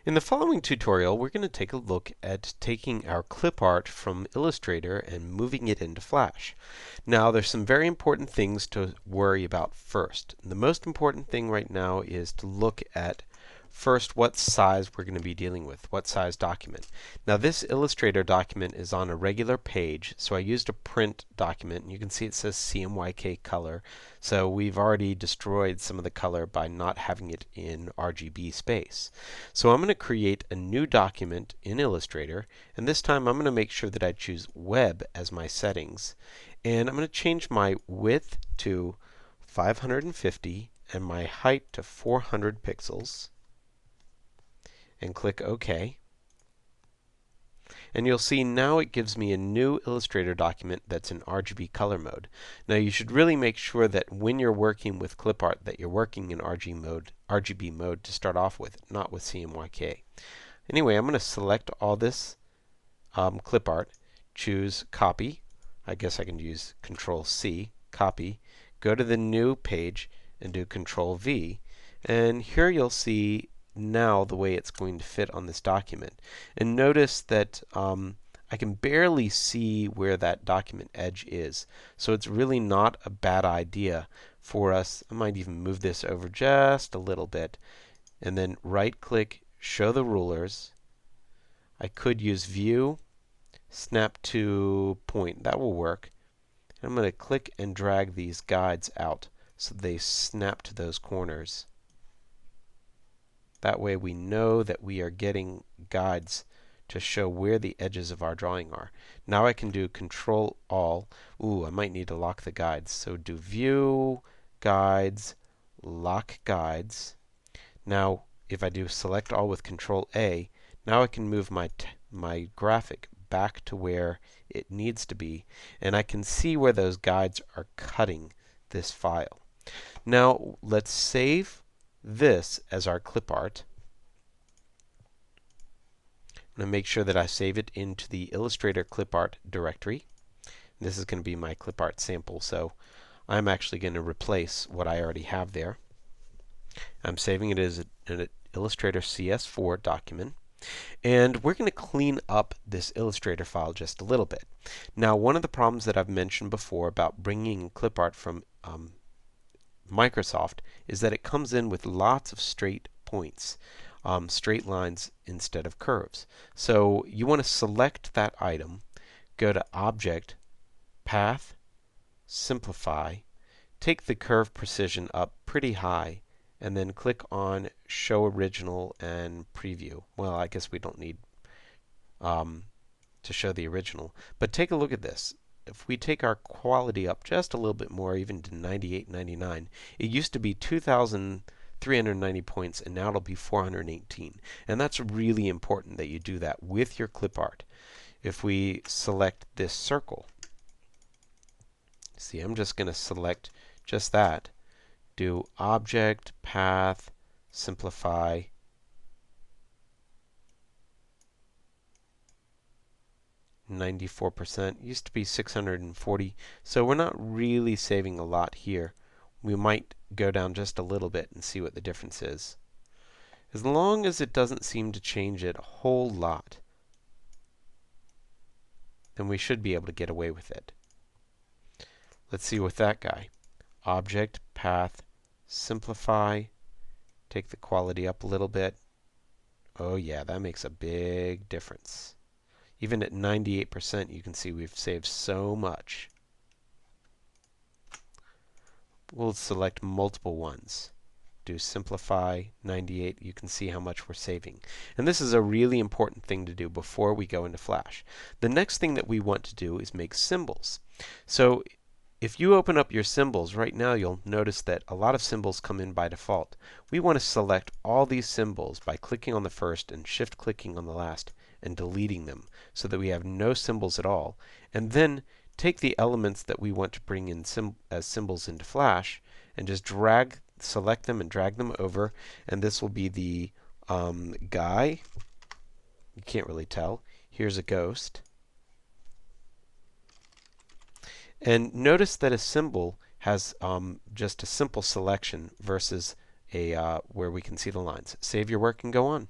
In the following tutorial, we're going to take a look at taking our clip art from Illustrator and moving it into Flash. Now, there's some very important things to worry about first. The most important thing right now is to look at first what size we're going to be dealing with, what size document. Now, this Illustrator document is on a regular page, so I used a print document, and you can see it says CMYK color. So we've already destroyed some of the color by not having it in RGB space. So I'm going to create a new document in Illustrator, and this time I'm going to make sure that I choose Web as my settings, and I'm going to change my width to 550 and my height to 400 pixels, and click OK. And you'll see now it gives me a new Illustrator document that's in RGB color mode. Now you should really make sure that when you're working with clip art that you're working in RGB mode to start off with, not with CMYK. Anyway, I'm going to select all this clip art, choose Copy. I guess I can use Control C, Copy, go to the new page and do Control V. And here you'll see now the way it's going to fit on this document. And notice that I can barely see where that document edge is. So it's really not a bad idea for us. I might even move this over just a little bit and then right click, show the rulers. I could use View, Snap to Point. That will work. And I'm going to click and drag these guides out so they snap to those corners. That way we know that we are getting guides to show where the edges of our drawing are. Now I can do Control All. Ooh, I might need to lock the guides. So do View, Guides, Lock Guides. Now if I do Select All with Control A, now I can move my graphic back to where it needs to be, and I can see where those guides are cutting this file. Now let's save this as our clip art. I'm going to make sure that I save it into the Illustrator clip art directory. This is going to be my clip art sample, so I'm actually going to replace what I already have there. I'm saving it as an Illustrator CS4 document. And we're going to clean up this Illustrator file just a little bit. Now, one of the problems that I've mentioned before about bringing clip art from Microsoft is that it comes in with lots of straight points, straight lines instead of curves. So you want to select that item, go to Object, Path, Simplify, take the curve precision up pretty high, and then click on Show Original and Preview. Well, I guess we don't need to show the original, but take a look at this. If we take our quality up just a little bit more, even to 98.99, it used to be 2,390 points, and now it'll be 418. And that's really important that you do that with your clip art. If we select this circle, see, I'm just going to select just that. Do Object, Path, Simplify, %. Used to be 640, so we're not really saving a lot here. We might go down just a little bit and see what the difference is. As long as it doesn't seem to change it a whole lot, then we should be able to get away with it. Let's see with that guy. Object, Path, Simplify, take the quality up a little bit. Oh yeah, that makes a big difference. Even at 98%, you can see we've saved so much. We'll select multiple ones. Do Simplify, 98. You can see how much we're saving. And this is a really important thing to do before we go into Flash. The next thing that we want to do is make symbols. So if you open up your symbols right now, you'll notice that a lot of symbols come in by default. We want to select all these symbols by clicking on the first and shift clicking on the last and deleting them so that we have no symbols at all. And then take the elements that we want to bring in as symbols into Flash and just select them and drag them over. And this will be the guy. You can't really tell. Here's a ghost. And notice that a symbol has just a simple selection versus where we can see the lines. Save your work and go on.